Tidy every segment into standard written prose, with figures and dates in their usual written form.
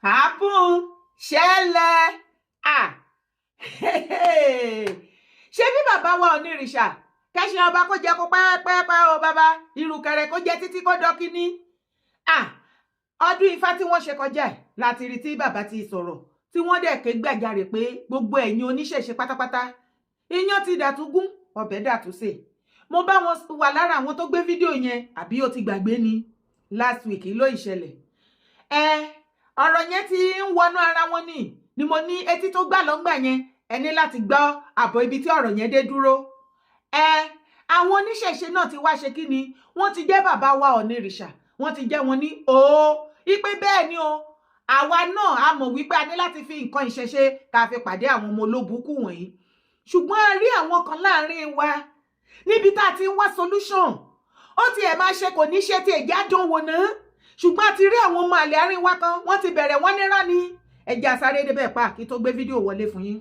happen ṣẹlẹ̀ ṣé bí bàbá wa onírìṣà kẹ́sìn ọba kó jẹ́ kó pẹ́ẹ́pẹ́ẹ́pẹ́ o bàbá ìrùkẹ̀rẹ̀ kó jẹ́ títí kó dọ́kíní ọdún ifá tí wọ́n ṣe kọjá láti rí tí bàbá ti sọ̀rọ̀ tí wọ́n dẹ̀ ké gbàjarè pé gbogbo ẹ̀yin oníṣẹ̀ṣe pátápátá iyán ti dàtúgún ọbẹ̀ dàtúnṣe. Mo bá wọn wà lára àwọn tó gbé fídíò yẹn àbí ó ti gbàgbé ni last week ló ìṣẹ̀lẹ̀ ọ̀rọ̀ yẹn ti ń wọnú ara wọn ni mo ní etí tó gbà lọ́ngbà yẹn ẹ ní láti gbọ́ àbọ̀ ibi tí ọ̀rọ̀ yẹn dé dúró. Àwọn oníṣẹ̀ṣe náà ti wá ṣe kí ni wọ́n ti jẹ́ bàbá wa onírìṣà wọ́n ti jẹ́ wọn ní ipe bẹ́ẹ̀ ni o àwa náà a mọ̀ wípé a ní láti fi nǹkan ìṣẹ̀ṣe ká fi pàdé àwọn ọmọ olóbùkù wọ̀nyí ṣùgbọ́n a rí àwọn kan láàrin wa níbi tá a ti ń wá solution ó ti ẹ̀ máa ṣe kò ní ṣe ti ẹ̀já dánwò náà ṣùgbọ́n a ti rí àwọn ọmọ àlè àárín wa kan wọ́n ti bẹ̀rẹ̀ wọ́n ní rán ni ẹ̀já sáré débẹ̀ pa kí tó gbé fídíò wọlé fún yín.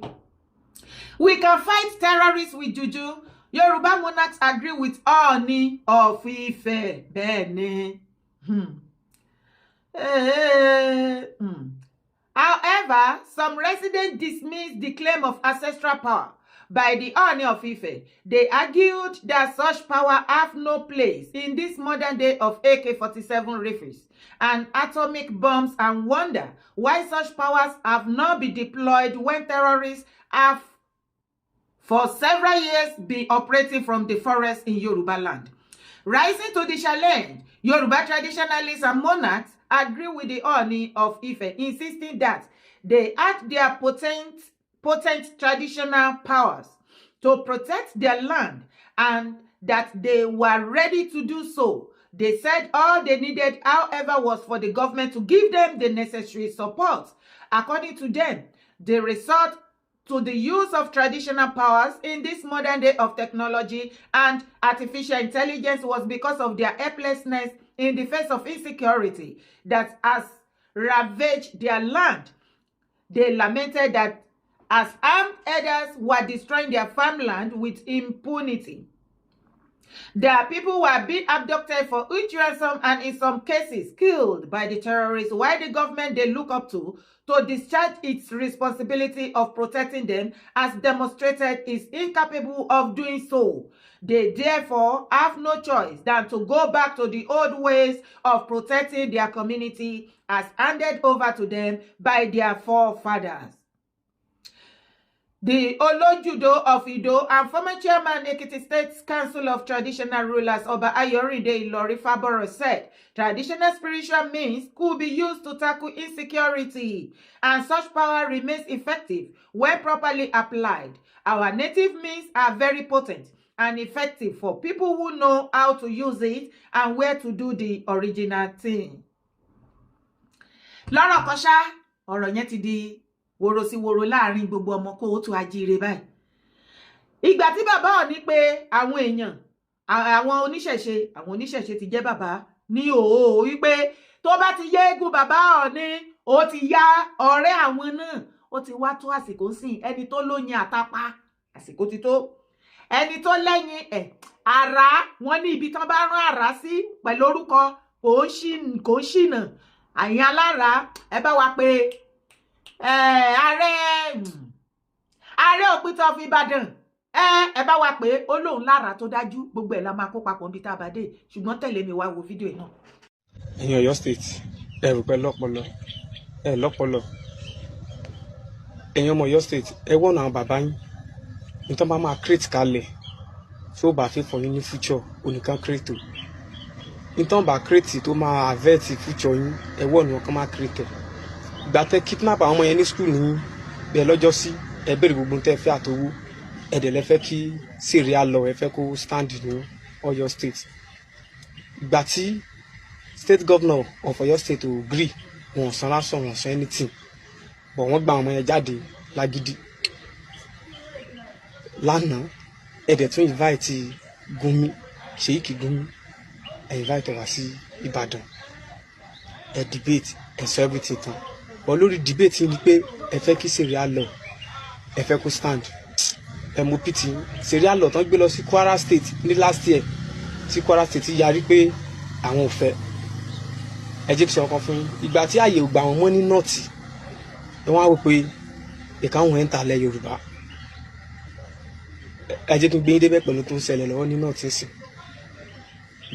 We can fight terrorists with juju. Yoruba monarchs agree with Ooni of Ife. Bẹ́ẹ̀ ni. However, some residents dismissed the claim of ancestral power by the Ooni of Ife. They argued that such power have no place in this modern day of AK-47 rifles and atomic bombs and wonder why such powers have not been deployed when terrorists have for several years been operating from the forest in Yoruba land. Rising to the challenge, Yoruba traditionalists and monarchs agree with the Ooni of Ife, insisting that they had their potent traditional powers to protect their land and that they were ready to do so. They said all they needed, however, was for the government to give them the necessary support. According to them, they resort to the use of traditional powers in this modern day of technology and artificial intelligence was because of their helplessness in the face of insecurity that has ravaged their land. They lamented that as armed herders were destroying their farmland with impunity. Their people were being abducted for huge ransom and in some cases killed by the terrorists, while the government they look up to discharge its responsibility of protecting them as demonstrated is incapable of doing so. They therefore have no choice than to go back to the old ways of protecting their community as handed over to them by their forefathers. The Olojudo of Ido and former chairman Ekiti State Council of Traditional Rulers Oba Ayorinde Ilori Faboro said traditional spiritual means could be used to tackle insecurity and such power remains effective when properly applied. Our native means are very potent and effective for people who know how to use it and where to do the original thing. Lọ́rọ̀ kan ṣá, ọ̀rọ̀ yẹn ti di woro sí woro láàrin gbogbo ọmọ kó o tún ajíire báyìí. Ìgbà tí bàbá Ọọ̀ni pé àwọn èèyàn àwọn oníṣẹ̀ṣe ti jẹ́ bàbá ní òó wípé tó bá ti yé eégún bàbá Ọọ̀ni ó ti yá ọ̀rẹ́ àwọn náà ó ti wá tó àsìkò sìn ẹni tó lóyin àtàpá àsìkò ti tó ẹni tó lẹ́yìn àrá wọn ní ibi tán bá rán àrá sí pẹ̀lú orúkọ kò ń ṣìnà àyìn alára ẹ bá wa pé ààrẹ òpìtàn of Ìbàdàn ẹ bá wa pé ó lóun lára tó dájú gbogbo ẹ̀ la máa kó papọ̀ níbi tá a bá dé ṣùgbọ́n tẹ̀lé mi wá wo fídíò náà. ẹ̀yin Ọ̀yọ́ state ẹ rò pé lọ́pọlọ ẹ̀yin ọmọ Ọ̀yọ́ state ẹ wọ́n àwọn bàbá yín nítorí wọ́n máa create kalẹ̀ tí ó bá fẹ́ fọ yín ní future oníkan create o nítorí bá create tó máa avert future yín ẹ wọ́n ní wọn kàn máa create ìgbà tẹ kidnap àwọn ọmọ yẹn ní school ní bẹ́ẹ̀ lọ́jọ́ sí ẹ béèrè gbogbo tẹ́ fẹ́ àtọwọ́ ẹ dẹ̀ lẹ fẹ́ kí serial law ẹ fẹ́ kó stand ní Ọ̀yọ́ state ìgbà tí state governor of Ọ̀yọ́ state ò agree wọn san lásán wọn san anything but wọ́n gba àwọn ọmọ yẹn jáde lágídí lánàá ẹ dẹ̀ tún invite Gumi Sheikh Gumi ẹ invite wá sí Ìbàdàn ẹ debate ẹ sọ everything tán but lórí debate ni pé ẹ fẹ́ kí serial law ẹ fẹ́ kó stand ẹ mú pt serial law tán gbé lọ sí Kwara state ní last year tí Kwara state yarí pé àwọn ò fẹ́ ẹ jẹ́ kí ṣe ọkàn fún yín ìgbà tí ààyè ò gbà wọ́n mọ́ ní nọ́ọ̀tì ẹ wọ́n á wò pé ìka wọn ẹ̀ ń ta lẹ̀ Yorùbá ẹ jẹ́ kí n gbé yín débẹ̀ pẹ̀lú tó ń ṣẹlẹ̀ lọ́wọ́ ní nọ́ọ̀tì sí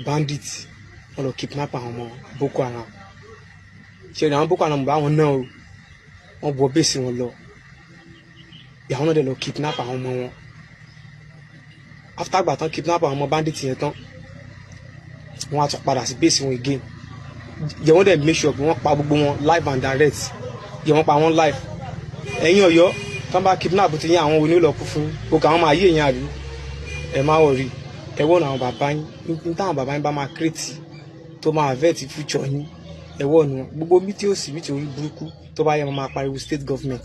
bandit wọn lọ kidnap àwọn ọmọ Boko Haram ṣe àwọn Boko Haram bá wọn náà o wọn bọ bẹ́ẹ̀sì wọn lọ ìyàwó náà dẹ̀ lọ kidnap àwọn ọmọ wọn after gbà tán kidnap àwọn ọmọ bandit yẹn tán wọn á tún padà sí bẹ́ẹ̀sì wọn again yẹ wọ́n dẹ̀ make sure pé wọ́n pa gbogbo wọn live and direct yẹ wọ́n pa wọ́n live ẹ̀yin Ọ̀yọ́ tán bá kidnap ti yín àwọn onílọ̀kù fún òkè àwọn máa yé èèyàn àrí ẹ má wọ̀rí ẹ wọ́n àwọn bàbá yín ní táwọn bàbá yín bá máa create tó máa vet future yín ẹ wọ́n nu gbogbo mí tí ó sì mí tí orí burúkú tó bá yẹ máa pariwo state government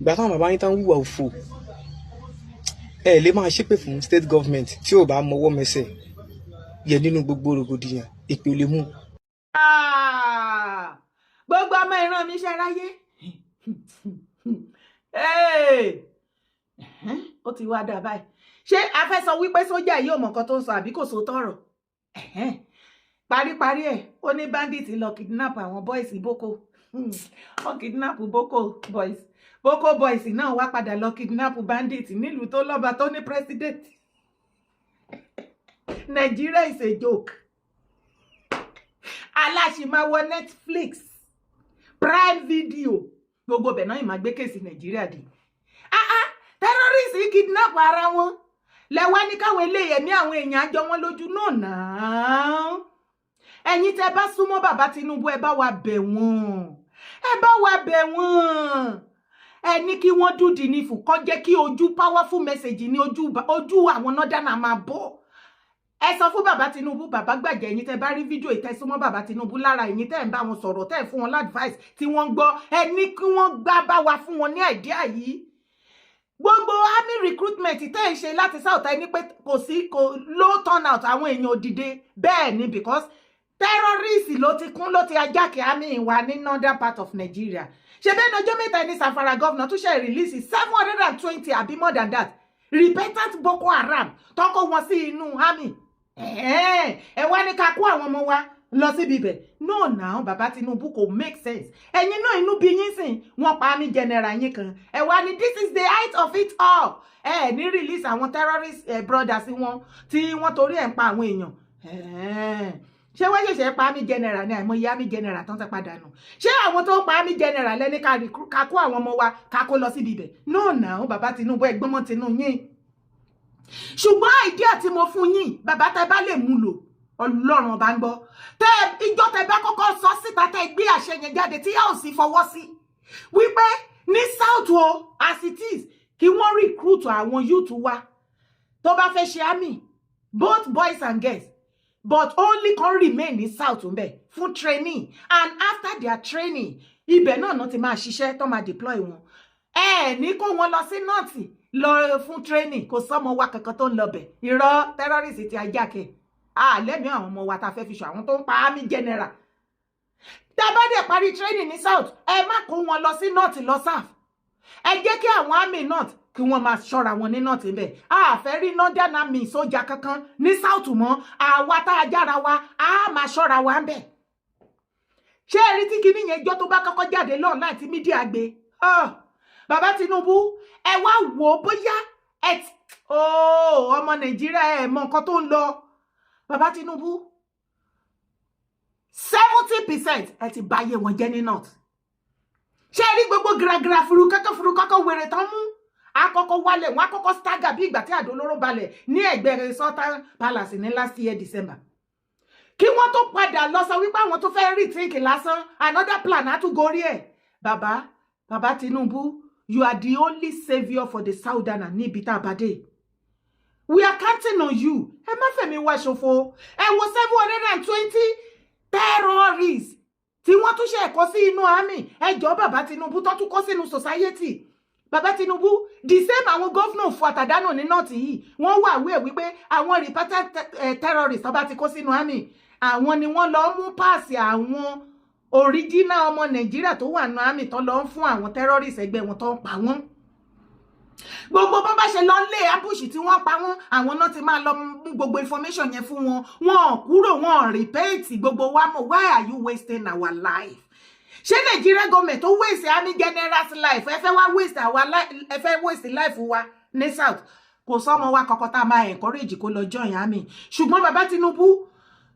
ìgbà táwọn bàbá yín tán wúwà òfò ẹ lè máa ṣépè fún state government tí ò bá mọwọ́ mẹsẹ̀ yẹ nínú gbogbo rògbòdìyàn èpè ò lè mú. Gbogbo ọmọ ìran mi ṣe ráyé ó ti wá dà báyìí ṣé a fẹ́ sọ wípé sójà yìí ò mọ̀ nǹkan tó ń sọ àbí kò sọ tọ̀rọ̀ paríparí ẹ̀ ó ní bandit lọ kidnap àwọn boys Boko ó kidnap Boko boys náà wá padà lọ kidnap bandit nílùú tó lọ́ba tó ní president. Nigeria is a joke. Aláṣìmáwọ Netflix Prime Video gbogbo bẹ̀ náà ìmọ̀ gbé kéèsì Nàìjíríà dé. Terrorist kidnap ara wọn lẹ́wọ́ ní káwọn eléyẹ̀mí àwọn èèyàn àjọ wọn lójú náà. Ẹ̀yin tẹ́ bá súnmọ́ bàbá Tinubu ẹ bá wa bẹ̀ wọ́n. Ẹ ní kí wọ́n dúdì ní fún kó jẹ́ kí ojú powerful message ní ojú àwọn nọ́dánà máa bọ̀. Ẹ sọ fún bàbá Tinubu bàbá gbàjẹ́ ẹ̀yin tẹ́ bá rí fídíò ìtẹ́súnmọ́ bàbá Tinubu lára ẹ̀yin tẹ́ ń bá wọn sọ̀rọ̀ tẹ́ fún wọn advice tí wọ́n gbọ́ ẹ ní kí wọ́n gbá bá wa fún wọn ní idea yìí. Gbogbo army recruitment tẹ́ ń ṣe láti south ẹni pé kò low turnout àwọn èèyàn òdìdé bẹ́ẹ̀ ni because terrorist ló ti kún ló ti ajáke army wa ní northern part of Nigeria. Ṣé bẹ́ẹ̀ ọjọ́ mẹ́ta ní Zamfara governor tún ṣe release 720 àbí more than that repentant Boko Haram tọ́kọ̀ wọn sí inú army. Ẹ wá ní ká kó àwọn ọmọ wa lọ síbi ibẹ̀ no now bàbá Tinubu kò make sense ẹ̀yin náà inú bí yín sìn wọ́n pa army general yín kan ẹ wá ní this is the height of it all ní release àwọn terrorist brothers wọn tí wọ́n torí ẹ̀ ń pa àwọn èèyàn ṣé wọ́n ṣẹ̀ṣẹ̀ pa army general ní àìmọye army general tán ti padà nù ṣé àwọn tó ń pa army general lẹ́ni ká kó àwọn ọmọ wa ká kó lọ síbi ibẹ̀ no now bàbá Tinubu ẹgbọ́n mọ́ tinú yín ṣùgbọ́n idea tí mo fún yín bàbá tẹ́ bá lè mú lò Ọlọ́run bá ń gbọ́ ìjọ tẹ́ bá kọ́kọ́ sọ síta tẹ́ gbé àṣẹ yẹn jáde tí yóò sì fọwọ́ sí wípé ní south o as it is kí wọ́n recruit àwọn youth wa tó bá fẹ́ ṣe army both boys and girls but only can remain ní south ńbẹ̀ fún training and after their training ibẹ̀ náà ti máa ṣiṣẹ́ tó máa deploy wọn ní kó wọn lọ sí north lọ fún training kò sọmọ wa kankan tó ń lọ bẹ̀ irọ́ terrorist ti ajáke lẹ́mí àwọn ọmọ wa ta fẹ́ fi ṣọ àwọn tó ń pa army general tẹ́ bá dẹ̀ parí training ní south ẹ má kó wọn lọ sí north lọ south ẹ jẹ́ kí àwọn army north kí wọ́n máa ṣọ́ra wọn ní north ńbẹ̀ fẹ́ rí northern army sójà kankan ní south mọ́ àwa tá a jára wa máa ṣọ́ra wa ńbẹ̀ ṣé ẹ rí tí kinní yẹn jọ tó bá kọ́kọ́ jáde lọ́ọ̀ láti mídíà gbé bàbá Tinubu ẹ wá wò ó bóyá ọmọ Nàìjíríà ẹ mọ nǹkan tó ń lọ bàbá Tinubu 70% ẹ ti báyé wọn jẹ́ ní north ṣé rí gbogbo giragira furukọ́kọ́ wèrè tán mú àkọ́kọ́ wálẹ̀ wọn àkọ́kọ́ stagger bí ìgbà tí àdó olóró balẹ̀ ní ẹ̀gbẹ́ Sultan Palace ní last year December kí wọ́n tó padà lọ sọ wípé àwọn tó fẹ́ rethink lásán another plan á tún gorí ẹ̀ bàbá Tinubu you are the only saviour for the southern níbi tá a bá dé. We are counting on you. Ẹ má fẹ̀mí wá ṣòfò. Ẹ wo 720 terrorists tí wọ́n tún ṣe ẹ̀kọ́ sí inú army. Ẹ jọ̀ọ́ bàbá Tinubu tó tún kọ́ sínú society. Bàbá Tinubu the same àwọn gómìnà fún àtàdánù ní north yìí. Wọ́n wà wípé àwọn repentant terrorists tó bá ti kó sínú army. Àwọn ni wọ́n lọ mú páàsì àwọn original ọmọ Nàìjíríà tó wà nínú army tó lọ fún àwọn terrorists ẹgbẹ́ wọn tó ń pa wọ́n. gbogbo bó bá ṣe lọ lé ambush tí wọ́n pa wọ́n àwọn náà ti máa lọ mú gbogbo information yẹn fún wọn wọn kúrò wọn repeat gbogbo wa mọ̀ why are you wasting our life ṣé Nigeria government tó waste army general's life ẹ fẹ́ wá waste our life ẹ fẹ́ waste life wa ní south kò sọ́mọ wa kọ́kọ́ tá máa encourage kó lọ join army ṣùgbọ́n bàbá Tinubu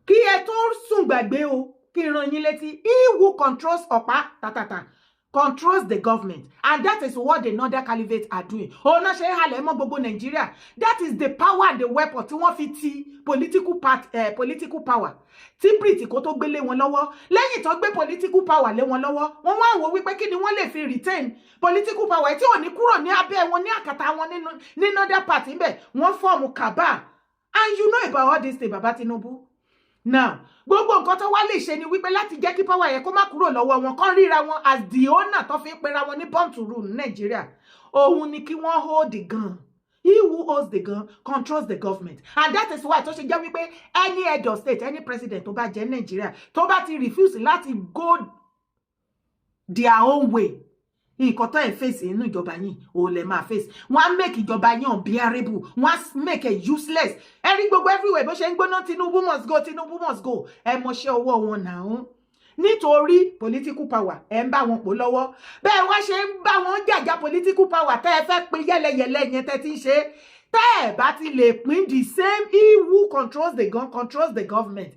kí ẹ tó sùn gbàgbé o kí n rán yín létí he who controls ọ̀pá tàtàtà controls the government and that is what the Northern Caliphate are doing. Oh, no, ṣe halẹ̀ mọ́ gbogbo Nigeria. That is the power and the weapon tí wọ́n fi ti political power. Tí British kó tó gbélé wọn lọ́wọ́. Lẹ́yìn tó gbé political power lé wọn lọ́wọ́, wọ́n wá wò wípé kí ni wọ́n lè fi retain political power tí ò ní kúrò ní abẹ́ wọn ní àkàtà wọn ní Northern party ńbẹ̀. Wọ́n form cabal. And you know about all this thing, Baba Tinubu. Now, gbogbo nǹkan tó wá lè ṣe ni wípé láti jẹ́ kí power yẹn kó má kúrò lọ́wọ́ wọn kán ríra wọn as the owner tó fi ń pera wọn ní born to rule ní Nàìjíríà. Òun ni kí wọ́n hold the gun. He who holds the gun controls the government. And that is why tó ṣe jẹ́ wípé any head of state, any president tó bá jẹ́ Nàìjíríà, tó bá ti refuse láti go their own way, nǹkan tó ẹ̀ face inú ìjọba yín ò lè máa face wọ́n á make ìjọba yín unbearable wọ́n á make it useless ẹ̀rí gbogbo everywhere bó ṣe ń gbóná Tinubu must go Tinubu must go ẹ mọṣẹ́ ọwọ́ wọn náà nítorí political power ẹ ń bá wọn pò lọ́wọ́ bẹ́ẹ̀ wá ṣe ń bá wọn jàjà political power tẹ́ ẹ fẹ́ pín yẹ́lẹyẹ̀lẹ yẹn tẹ́ ti ń ṣe tẹ́ ẹ bá ti lè pín the same he who controls the gun controls the government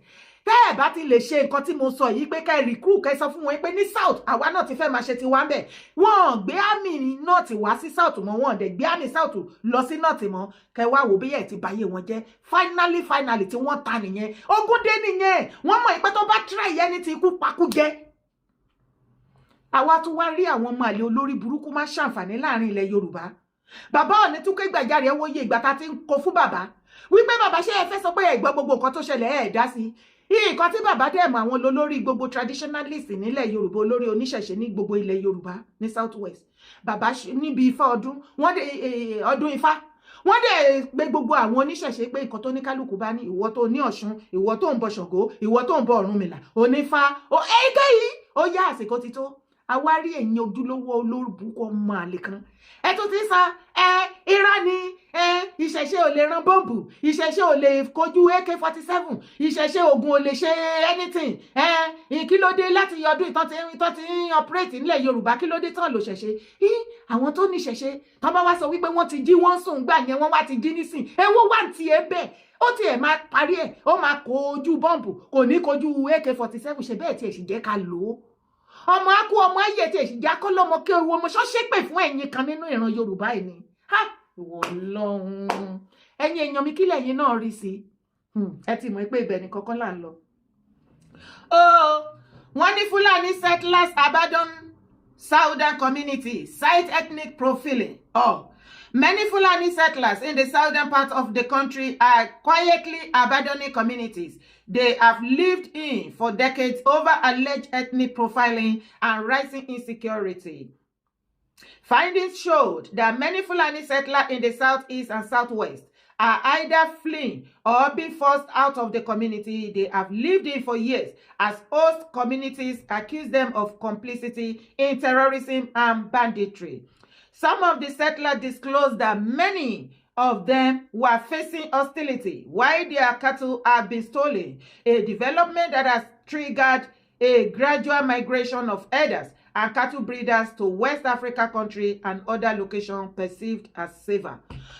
tẹ́ ẹ̀ bá ti lè ṣe nǹkan tí mo sọ yìí pé kẹ́ recruit kẹ́ sọ fún wọn pé ní south àwa náà ti fẹ́ máa ṣe ti wá ń bẹ̀ wọ́n gbé àmì north wá sí south mọ́ wọ́n dẹ̀ gbé àmì south lọ sí north mọ́ kẹ́ wá wò bí ẹ̀ ti báyé wọn jẹ́ finally tí wọ́n ta nìyẹn ogún dé nìyẹn wọ́n mọ̀ pé tó bá try ẹni tí ikú pakú jẹ́ àwa tún wá rí àwọn ọmọ àlè olórí burúkú máa ṣàǹfààní láàrin ilẹ̀ Yorùbá bàbá Ọọ̀ni tún ké gbàjarè ẹ wòye ìgbà tá ti ń kó fún bàbá wípé bàbá ṣé ẹ fẹ́ sọ pé ẹ gbọ́ gbogbo nǹkan tó ṣẹlẹ̀ ẹ dá sí nǹkan tí bàbá dẹ̀ mọ̀ àwọn olórí gbogbo traditionalist nílẹ̀ Yorùbá olórí oníṣẹ̀ṣe ní gbogbo ilẹ̀ Yorùbá ní south west bàbá níbi ifá ọdún wọ́n dé ọdún ifá wọ́n dẹ̀ gbé gbogbo àwọn oníṣẹ̀ṣe pé nǹkan tó ní kálukú bá ní ìwọ tó ní Ọ̀ṣun ìwọ tó ń bọ Ṣàngó ìwọ tó ń bọ Ọ̀rúnmìlà onífá èyíkéyìí ó yá àsìkò ti tó àwárí ẹ̀yin ojúlówó olórúkọ ọmọ àlè kan ẹ tó ti sá irọ́ ni ìṣẹ̀ṣe ò lè ran bọ́ǹbù ìṣẹ̀ṣe ò lè kojú AK-47 ìṣẹ̀ṣe ogun ò lè ṣe anything kí ló dé láti ọdún ìtàn tí ń operate nílẹ̀ Yorùbá kí ló dé tán lò ṣẹ̀ṣe àwọn tó ní ṣẹ̀ṣe tán bá wá sọ wípé wọ́n ti jí wọ́n sùn gbà yẹn wọ́n wá ti jí nísìn ewo wà tí ẹ bẹ́ẹ̀ ó tiẹ̀ máa parí ẹ̀ ó máa kojú bọ́ǹbù kò ní kojú AK-47 ṣe bẹ́ẹ̀ tiẹ̀ sì jẹ́ ká lò ó ọmọ akú ọmọ ayé tí èsì já kọ́ lọ́mọ kí owó ọmọ ṣọ́ṣẹ́ pè fún ẹ̀yin kan nínú ìran Yorùbá yìí ni ìwọ lọ́hùn ẹ̀yin èèyàn mi kílẹ̀ yín náà rí sí ẹ ti mọ̀ pé ibẹ̀ ní kọ́kọ́ là ń lọ. wọ́n ní Fulani settlers abandon southern community cite ethnic profiling. Many Fulani settlers in the southern part of the country are quietly abandoning communities they have lived in for decades over alleged ethnic profiling and rising insecurity. Findings showed that many Fulani settlers in the southeast and southwest are either fleeing or being forced out of the community they have lived in for years, as host communities accuse them of complicity in terrorism and banditry. Some of the settlers disclosed that many of them were facing hostility while their cattle have been stolen, a development that has triggered a gradual migration of herders and cattle breeders to West Africa country and other locations perceived as safer.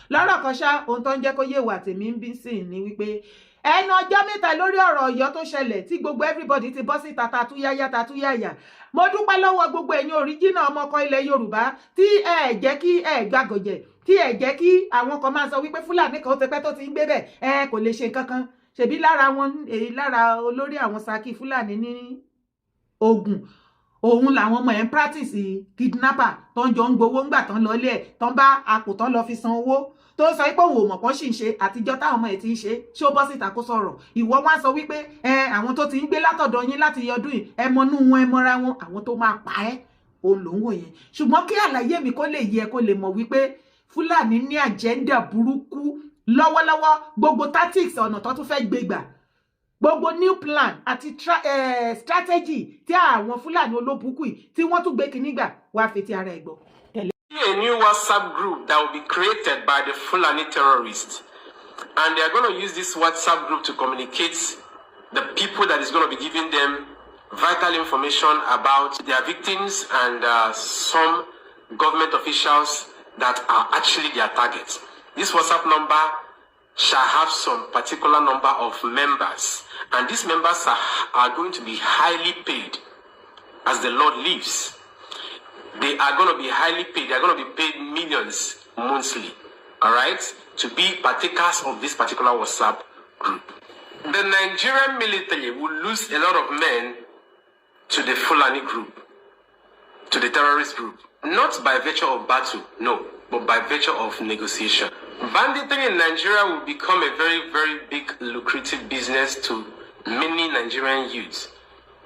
Lọ́rọ̀ kan ṣá ohun tó ń jẹ́ kó yé wa tèmi ń bí sí ni wípé ẹnu ọjọ́ mẹ́ta lórí ọ̀rọ̀ Ọ̀yọ́ tó ṣẹlẹ̀ tí gbogbo everybody ti bọ́ sí tatúyáyá mo dúpẹ́ lọ́wọ́ gbogbo ẹ̀yin original ọmọkọ ilẹ̀ Yorùbá tí ẹ jẹ́ kí ẹ gbàgọ̀jẹ̀ tí ẹ jẹ́ kí àwọn kan máa sọ wípé Fúlàní kan ó ti pẹ́ tó ti ń gbé bẹ̀ kò lè ṣe nǹkan kan ṣebí lára olórí àwọn Saki Fúlàní ní Ògùn òun làwọn ọmọ ẹ̀ ń practice kidnapper tó ń jọ ń gbowó ńgbà tán lọ ilé ẹ̀ tán bá àpò tán lọ fi san owó tó sọ pé òun ò mọ̀ pọ́n sì ń ṣe àtijọ́ táwọn ọmọ ẹ̀ ti ń ṣe ṣé ó bọ́ síta kó sọ̀rọ̀ ìwọ wá sọ wípé àwọn tó ti ń gbé látọ̀dọ̀ yín láti yọdún yìí ẹ mọnú wọn ẹ mọra wọn àwọn tó máa pa ẹ́ òun ló ń wò yẹn ṣùgbọ́n kí àlàyé mi kó lè yẹ kó lè mọ̀ wípé Fúlàní ní agenda burúkú lọ́wọ́lọ́wọ́ gbogbo tactics ọ̀nà tó tún fẹ́ gbé gbà gbogbo new plan àti strategy tí àwọn Fúlàní olóbùkù yìí tí wọ́n tún gbé kíní gbà wá fi ti ara ẹ̀ gbọ́. a new WhatsApp group that will be created by the Fulani terrorists. And they are going to use this WhatsApp group to communicate the people that is going to be giving them vital information about their victims and some government officials that are actually their targets. This WhatsApp number shall have some particular number of members, and these members are going to be highly paid as the Lord lives. They are going to be highly paid. They are going to be paid millions monthly, all right, to be partakers of this particular WhatsApp group. The Nigerian military will lose a lot of men to the Fulani group, to the terrorist group, not by virtue of battle, no, but by virtue of negotiation. Banditry in Nigeria will become a very, very big lucrative business to many Nigerian youths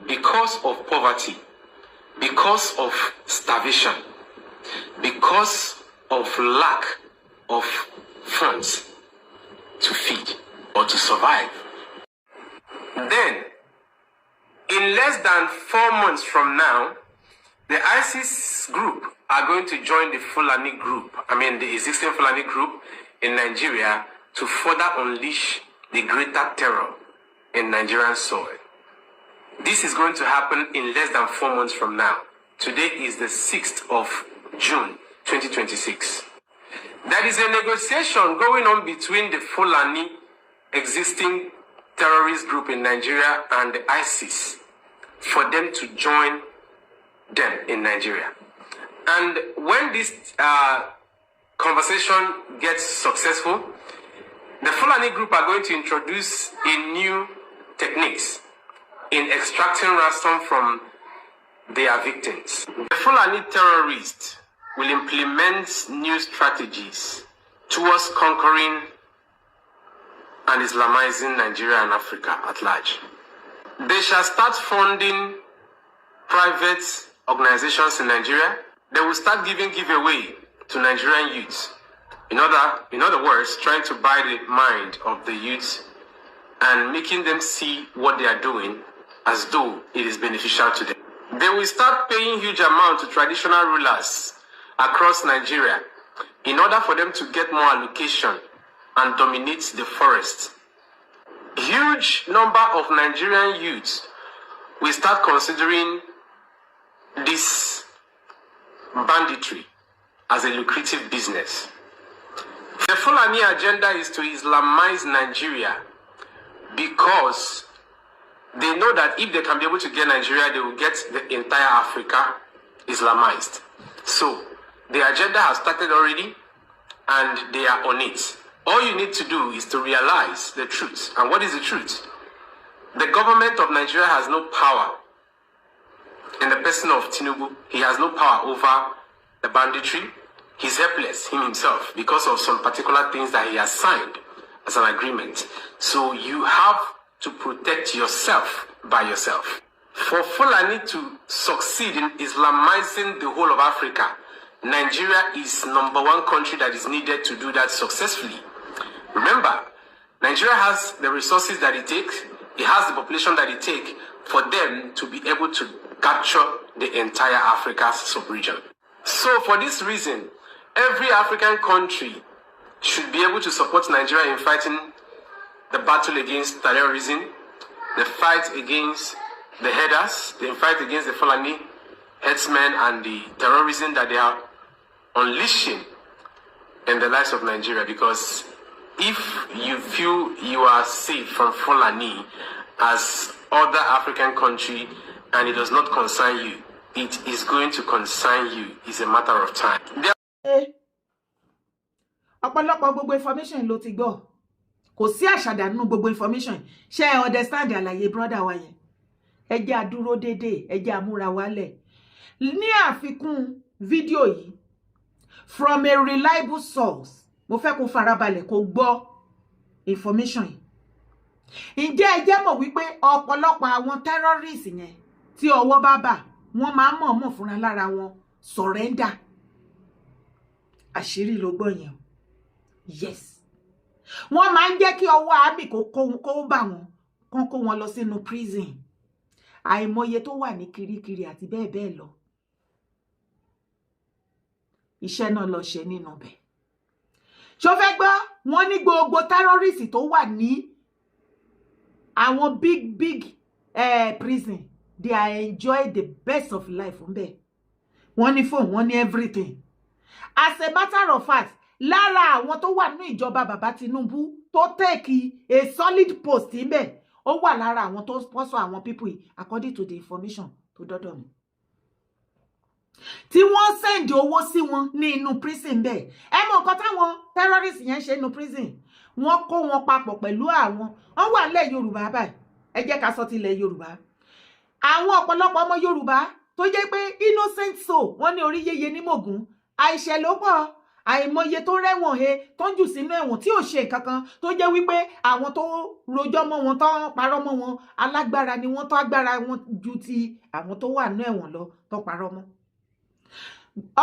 because of poverty, because of starvation, because of lack of funds to feed or to survive. Then, in less than 4 months from now, the ISIS group are going to join the Fulani group, the existing Fulani group in Nigeria, to further unleash the greater terror in Nigerian soil. This is going to happen in less than 4 months from now. Today is the 6th of June, 2026. There is a negotiation going on between the Fulani existing terrorist group in Nigeria and the ISIS for them to join them in Nigeria. And when this conversation gets successful, the Fulani group are going to introduce a new techniques in extracting ransom from their victims. The Fulani terrorists will implement new strategies towards conquering and Islamizing Nigeria and Africa at large. They shall start funding private organizations in Nigeria. They will start giving giveaway to Nigerian youths. In other words, trying to buy the mind of the youths and making them see what they are doing as though it is beneficial to them. They will start paying huge amounts to traditional rulers across Nigeria in order for them to get more allocation and dominate the forest. Huge number of Nigerian youths will start considering this banditry as a lucrative business. The Fulani agenda is to Islamize Nigeria because they know that if they can be able to get Nigeria, they will get the entire Africa Islamized. So the agenda has started already and they are on it. All you need to do is to realize the truth. And what is the truth? The government of Nigeria has no power. In the person of Tinubu, he has no power over the banditry. He's helpless, him himself, because of some particular things that he has signed as an agreement. So you have to protect yourself by yourself. For Fulani to succeed in Islamizing the whole of Africa, Nigeria is #1 country that is needed to do that successfully. Remember, Nigeria has the resources that it takes, it has the population that it takes for them to be able to capture the entire Africa's sub-region. So for this reason, every African country should be able to support Nigeria in fighting the battle against terrorism, the fight against the headers, the fight against the Fulani headsmen and the terrorism that they are unleashing in the lives of Nigeria. Because if you feel you are safe from Fulani as other African country and it does not concern you, it is going to concern you. It's a matter of time. Ọ̀pọ̀lọpọ̀ gbogbo information ló ti gbọ́. Kò sí àṣàdànù gbogbo information. Ṣé ẹ understand àlàyé brother wa yẹn? Ẹ jẹ́ a dúró dédé, ẹ jẹ́ a múra wálẹ̀. Ní àfikún fídíò yìí, from a reliable source, mo fẹ́ kó farabalẹ̀ kó gbọ́ information yìí. Ǹjẹ́ ẹ jẹ́ mọ̀ wípé ọ̀pọ̀lọpọ̀ àwọn terrorists yẹn tí ọwọ́ bá bà, wọ́n máa mọ̀ fúnra lára wọn surrender. Àṣírí ló gbọ́ yẹn. Yes. Wọ́n máa ń jẹ́ kí ọwọ́ àmì kó bà wọ́n, kán kó wọn lọ sínú prison. Àìmọye tó wà ní kirikiri àti bẹ́ẹ̀ bẹ́ẹ̀ lọ. iṣẹ́ náà lọ ṣe nínú bẹ̀. ṣó fẹ́ gbọ́ wọ́n ní gbogbo terrorist tó wà ní àwọn big prison they are enjoy the best of life ńbẹ̀. wọ́n ní phone wọ́n ní everything. As a matter of fact lára àwọn tó wà nínú ìjọba bàbá Tinubu tó take a solid post ńbẹ̀ ó wà lára àwọn tó sponsor àwọn people yìí according to the information tó dọ́dọ̀ mi. tí wọ́n send owó sí wọn ní inú prison bẹ́ẹ̀ ẹ mọ̀ nǹkan táwọn terrorist yẹn ṣe inú prison wọ́n kó wọn papọ̀ pẹ̀lú àwọn wọ́n wà nílẹ̀ Yorùbá báyìí ẹ jẹ́ ká sọ ti ilẹ̀ Yorùbá. àwọn ọ̀pọ̀lọpọ̀ ọmọ Yorùbá tó jẹ́ pé innocent soul wọ́n ní orí yeye ní mògùn àìṣẹ̀ ló pọ̀ àìmọye tó rẹ́wọ̀n he tó ń jù sínú ẹ̀wọ̀n tí ò ṣe nǹkan kan tó jẹ́ wípé àwọn tó rojọ́ mọ́ wọn tó parọ́ mọ́ wọn alágbára ni wọ́n tó agbára wọn ju ti àwọn tó wà nínú ẹ̀wọ̀n lọ tó parọ́ mọ́.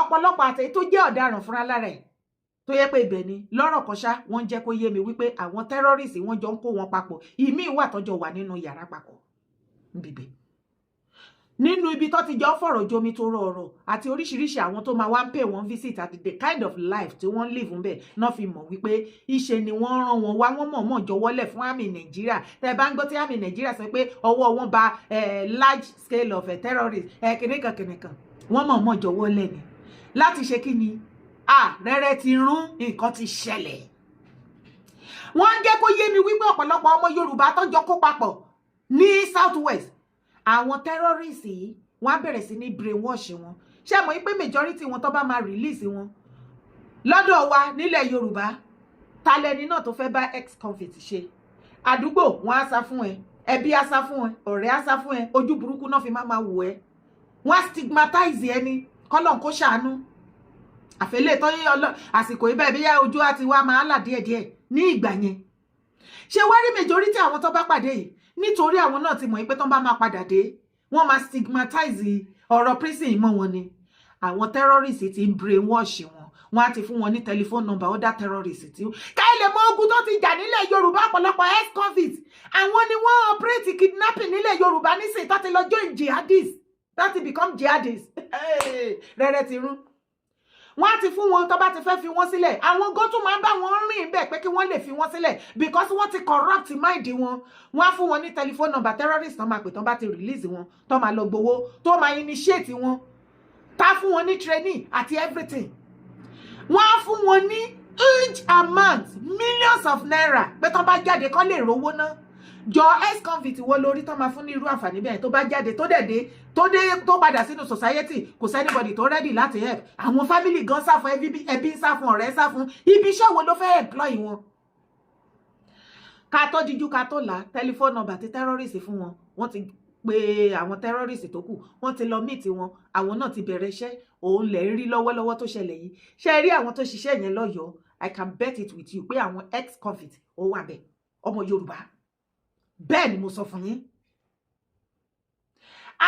ọ̀pọ̀lọpọ̀ àtẹ̀yí tó jẹ́ ọ̀daràn fúnra lára ẹ̀ tó yẹ pé ibẹ̀ ni lọ́rọ̀ kan ṣá wọ́n jẹ́ kó yé mi wípé àwọn terrorist wọ́n jọ ń kó wọn papọ̀ ìmíì wà tọ́jọ́ wà nínú yàrá papọ̀ níbibẹ̀. nínú ibi tó ti jọ fọ̀rọ̀ jomi tó rọrọ̀ àti oríṣiríṣi àwọn tó máa wá ń pè wọ́n visit àti the kind of life tí wọ́n live ń bẹ̀ náà fi mọ̀ wípé ìṣe ni wọ́n rán wọn wá wọ́n mọ̀ọ́mọ̀ jọwọ́lẹ̀ fún àmì Nàìjíríà tẹ́ bá ń gbọ́ tí àmì Nàìjíríà sọ pé ọwọ́ wọn ba large scale of terrorist kìnìkan wọ́n mọ̀ọ́mọ̀ jọwọ́lẹ̀ ni láti ṣe kí ni rẹ́rẹ́ ti rún nǹkan ti ṣẹlẹ̀. wọ́n ń jẹ́ kó yé mi wípé ọ̀pọ̀lọpọ̀ ọmọ Yorùbá tó jọ kó papọ̀ ní South West àwọn terrorists yìí wọ́n á bẹ̀rẹ̀ sí ní brainwash wọn. ṣé mọ̀ pé majority wọn tó bá máa release wọn lọ́dọ̀ wa nílẹ̀ Yorùbá talẹ́ni náà tó fẹ́ bá ex-convict ṣe àdúgbò wọn á sá fún ẹ ẹbí á sá fún ẹ ọ̀rẹ́ á sá fún ẹ ojú burúkú náà fi máa wò ẹ wọ́n á stigmatize ẹni kọ́lọ́n kó ṣàánú àfẹ́lẹ́ tó yé àsìkò ibẹ̀ bí yá ojú àti wá máa là díẹ̀díẹ̀ ní ìgbà yẹn. ṣé wá rí majority àwọn tó bá pàdé yìí nítorí àwọn náà ti mọ̀ pé tó bá máa padà dé wọ́n máa stigmatize ọ̀rọ̀ prison mọ́ wọn ni. àwọn terrorist ti ń brainwash wọn wọ́n á ti fún wọn ní telephone number other terrorist tí káyọ̀ lè mọ ogun tó ti jà nílẹ̀ Yorùbá ọ̀pọ̀lọpọ̀ ex-convict àwọn ni wọ́n operate kidnapping nílẹ̀ Yorùbá nísìnyí tó ti lọ join jihadist that ti become jihadist rẹ́rẹ́ ti rún. wọ́n á ti fún wọn tó bá ti fẹ́ fi wọ́n sílẹ̀ àwọn gótù máa ń bá wọn rìn bẹ́ẹ̀ pé kí wọ́n lè fi wọ́n sílẹ̀ because wọ́n ti corrupt mind wọn. wọ́n á fún wọn ní telephone number terrorist tó máa pè tó bá ti release wọn tó máa lọ gbowó tó máa initiate wọn tá fún wọn ní training àti everything. wọ́n á fún wọn ní huge amount millions of naira pé tó bá jáde kó lè rówó ná. jọ ex-convict wo lórí tó máa fún ní irú àǹfààní bẹ́ẹ̀ tó bá jáde tó padà sínú society kò sẹ́nibọ̀dì tó ready láti help àwọn family gan sá fún ẹbí sá fún ọ̀rẹ́ sá fún ibi iṣẹ́ wo ló fẹ́ employ wọn. ká tó díjú ká tó là telephone number ti terrorist fún wọn wọ́n ti pé àwọn terrorist tó kù wọ́n ti lọ meet wọn àwọn náà ti bẹ̀rẹ̀ iṣẹ́ òun lẹ̀ rí lọ́wọ́lọ́wọ́ tó ṣẹlẹ̀ yìí ṣe rí àwọn tó ṣiṣẹ́ yẹn lọ́yọ̀ọ́ I can bet it with you pé àwọn ex-convict ó wà bẹ́ẹ̀ ọmọ Yorùbá bẹ́ẹ̀ ni mo sọ fún yín.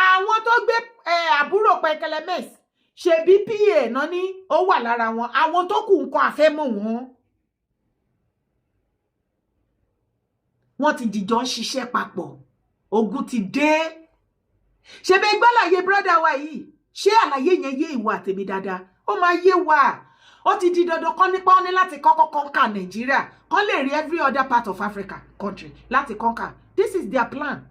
àwọn tó gbé àbúrò pẹ̀kẹ̀lẹ̀ mess ṣebí pa náà ní ó wà lára wọn àwọn tó kù nǹkan àfẹ́mọ̀ wọ́n ti dìjọ ń ṣiṣẹ́ papọ̀ ogun ti dé. ṣebí gbàlàyé brọ́dà wa yìí ṣé àlàyé yẹn yé ìwà tèmi dáadáa ó máa yé wa. ó ti di dandan kọ́ nípa ó ní láti kọ́kọ́ kọ́ńkà Nàìjíríà kọ́ lè rí every other part of Africa country láti kọ́ńkà. This is their plan.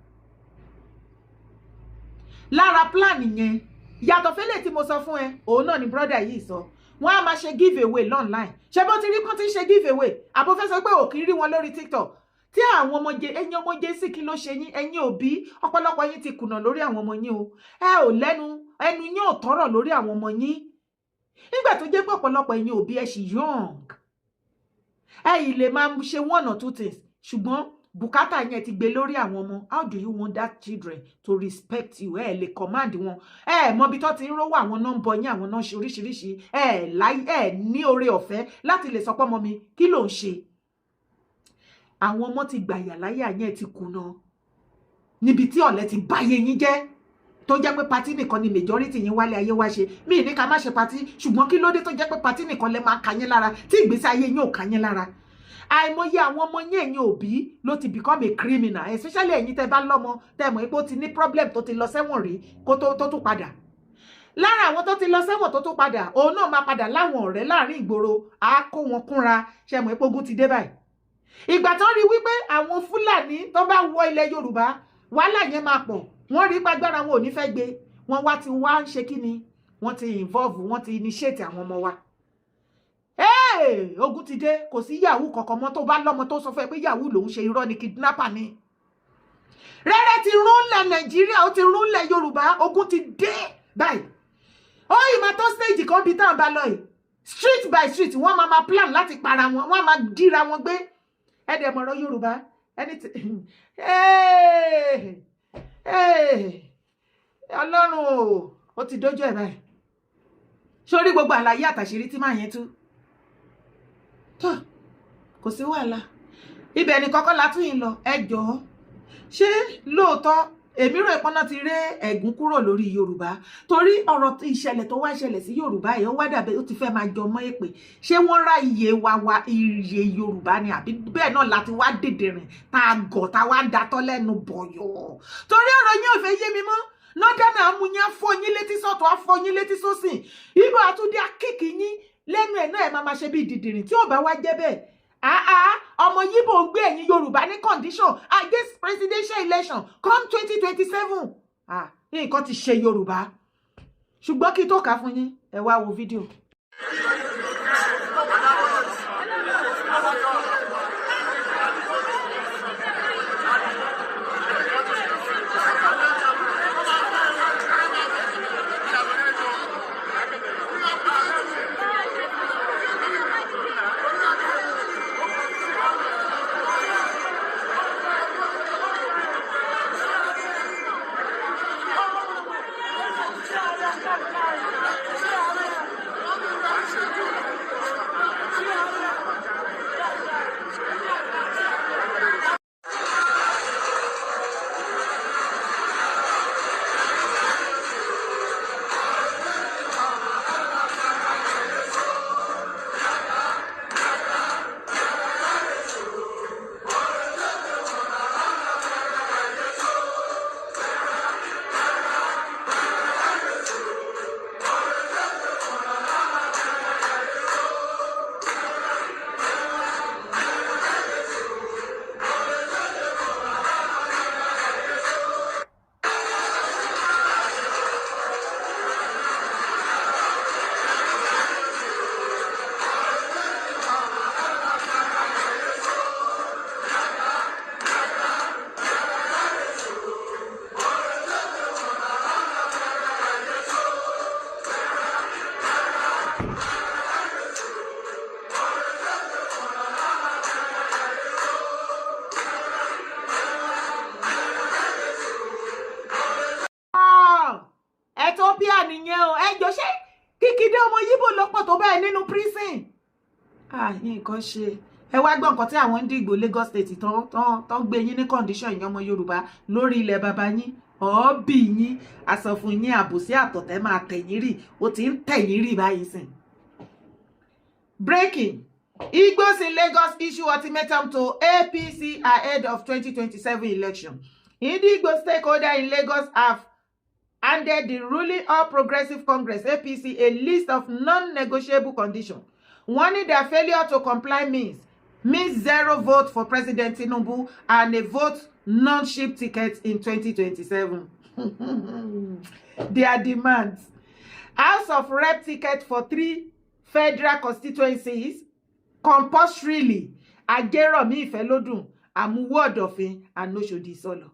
lára plan yẹn yàtọ̀ fẹ́lẹ̀ tí mo sọ fún ẹ òun náà ni brother yìí sọ wọ́n á máa ṣe give away online ṣé bó ti rí kán ti ṣe give away àbò fẹ́ sọ pé ò kì í rí wọn lórí TikTok tí àwọn ọmọdé ẹ̀yin ọmọdé sì kí ló ṣe yín ẹ̀yin òbí ọ̀pọ̀lọpọ̀ yín ti kùnà lórí àwọn ọmọ yín o ẹ ò lẹ́nu ẹnu yín ò tọrọ lórí àwọn ọmọ yín nígbà tó jẹ́ pé ọ̀pọ̀lọpọ̀ ẹ̀yin òbí ẹ ṣì young ẹ yìí lè máa ṣe one or two things ṣùgbọ́n bùkátà yẹn ti gbé lórí àwọn ọmọ how do you want that children to respect you ẹ lè command wọn ẹ mọbi tó ti ń rówó àwọn náà ń bọ yín àwọn náà ṣe oríṣiríṣi ẹ ní oore ọ̀fẹ́ láti lè sọ pé ọmọ mi kí ló ń ṣe. àwọn ọmọ ti gbàyà láyà yẹn ti kùnà níbi tí ọ̀lẹ ti báyé yín jẹ́ tó jẹ́ pé patí nìkan ni majority yín wálé ayé wá ṣe mí ní ká má ṣe patí ṣùgbọ́n kí ló dé tó jẹ́ pé patí nìkan lẹ máa kà yín lára tí ìgbésí ayé yín ò kà yín lára. àìmọye àwọn ọmọ yín ẹ̀yin òbí ló ti become a criminal especially ẹ̀yin tẹ́ bá lọ́mọ tẹ́ mọ̀ pé ó ti ní problem tó ti lọ sẹ́wọ̀n rí kó tó tún padà. lára àwọn tó ti lọ sẹ́wọ̀n tó padà òun náà máa padà láwọn ọ̀rẹ́ láàrin ìgboro á kó wọn kúnra ṣe mọ̀ pé ogun ti dé báyìí. Ìgbà tó rí wípé àwọn Fúlàní tó bá wọ ilẹ̀ Yorùbá wàhálà yẹn máa pọ̀ wọ́n rí pàgbára wọn ò ní fẹ́ gbé wọn wá ti wá ń ṣe kí ni wọ́n ti involve wọ́n ti initiate àwọn ọmọ wa. Ogun ti dé kò sí yahoo kankan mọ́ tó bá lọ́mọ tó sọ fún ẹ pé yahoo lòun ṣe irọ́ ni kidnapper ni. Rẹ́rẹ́ ti rúnlẹ̀ Nàìjíríà ó ti rúnlẹ̀ Yorùbá ogun ti dé báyìí. Ó yìí máa tó stage kan bí táwọn bá lọ yìí street by street wọ́n máa plan láti para wọn wọ́n máa dira wọn gbé ẹ̀dẹ̀ mọ̀rọ̀ Yorùbá ẹni tí Ọlọ́run ó ti dójú ẹ̀ báyìí sórí gbogbo àlàyé àtàṣírí tí máa yẹn tú tó kò sí wàhálà ibẹ̀ ni kọ́kọ́ la tún yìí lọ ẹ jọ̀ọ́ ṣé lóòótọ́ èmi rò ìpọ́nà ti ré ẹ̀gún kúrò lórí Yorùbá torí ọ̀rọ̀ ìṣẹ̀lẹ̀ tó wá ṣẹlẹ̀ sí Yorùbá yẹn ó wá dàbí ó ti fẹ́ máa jọ mọ́ èpè ṣé wọ́n rá iye wa iye Yorùbá ni àbí bẹ́ẹ̀ náà láti wá dèdèrìn tá a gọ̀ tá a wá datọ́ lẹ́nu bọ̀yọ̀ torí ọ̀rọ̀ yẹn ò fẹ́ yé mi mọ́ nọ́dánà amúyán fọyín létí sọ́tọ̀ afọyín létí sósìn ibò àtúndí akíkì yín lẹ́nu ẹ̀ náà ẹ̀ máa ṣe bí dìdìrìn tí ò bá wá jẹ́ bẹ́ẹ̀ ọmọ Yíbò ń gbé ẹ̀yin Yorùbá ní condition against presidential election come 2027 nǹkan ti ṣe Yorùbá ṣùgbọ́n kí tó kà fún yín ẹ wá wo fídíò. Ethiopia nìyẹn o ẹjọ́ ṣé kíkídé ọmọ Yíbò lọ́pọ̀ tó bẹ́ẹ̀ nínú prison nǹkan ṣe ẹ wá gbọ́ nǹkan tí àwọn ń dìgbò Lagos State tán gbé yín ní condition ìyẹn ọmọ Yorùbá lórí ilẹ̀ bàbá yín ọ̀ọ́bì yín àsọfún yín àbòsí àtọ̀tẹ́ máa tẹ̀yìn rì ó ti ń tẹ̀yìn rì báyìí sìn. Breaking. Igbos in Lagos issue ultimatum to APC ahead of 2027 election. Igbo stakeholders in Lagos have handed the ruling All Progressive Congress APC a list of non-negotiable conditions, warning their failure to comply means zero vote for President Tinubu and a vote non-ship ticket in 2027. Their demands: House of Rep ticket for 3 federal constituencies, compulsorily, Ajeromi Ifelodun, Amuwo Odofin, and Oshodi Solo.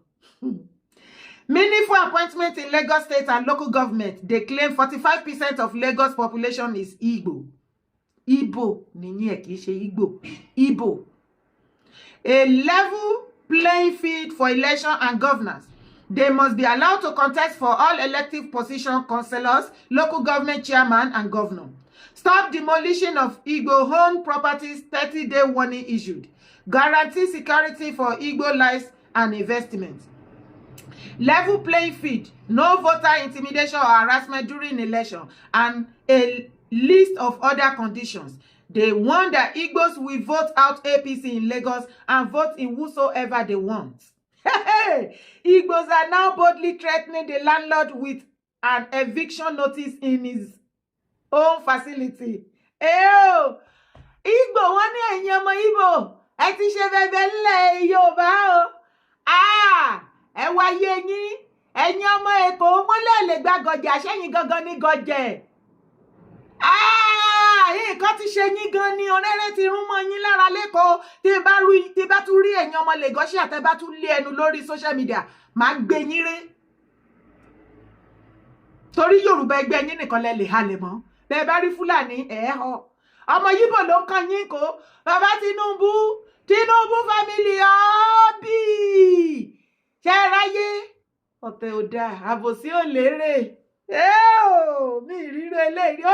Meaningful appointment in Lagos State and local government. They claim 45% of Lagos population is Igbo. Igbo, nìyẹn kìí ṣe Igbo. Igbo. A level playing field for election and governance. They must be allowed to contest for all elective position councillors, local government chairman, and governor. Stop demolition of Igbo-owned properties, 30-day warning issued. Guarantee security for Igbo lives and investments. Level playing field, no voter intimidation or harassment during election, and a list of other conditions. They warn that Igbos will vote out APC in Lagos and vote in whosoever they want. Igbos are now boldly threatening the landlord with an eviction notice in his own facility. Igbo wọ́n ní ẹ̀yin ọmọ Igbo ẹ ti ṣe bẹbẹ ńlẹ̀ Yorùbá o. Ẹ wáyé yín ẹ̀yin ọmọ Èkó wọ́n lè gbá gọ̀jẹ̀ àṣẹyìn gangan ní gọ̀jẹ̀. Nǹkan ti ṣe yín gan ni ọ̀rẹ́rẹ́ ti rún mọ́ yín lára lẹ́kọ̀ọ́ tí bá tún rí ẹ̀yin ọmọ Lagos àtẹ bá tún lé ẹnu lórí social media máa gbé yín ré. Torí Yorùbá ẹgbẹ́ yín nìkan lẹ lè halẹ̀ mọ́. Tẹ́ bá rí Fúlàní họ. Ọmọ Yíbò ló ń kan yín kó. Bàbá Tinubu family ọ́bì. Ṣé ẹ ráyé? Ọ̀tẹ̀ ò dáa, àbòsí ò lérè. Mi ìrírí eléyìí.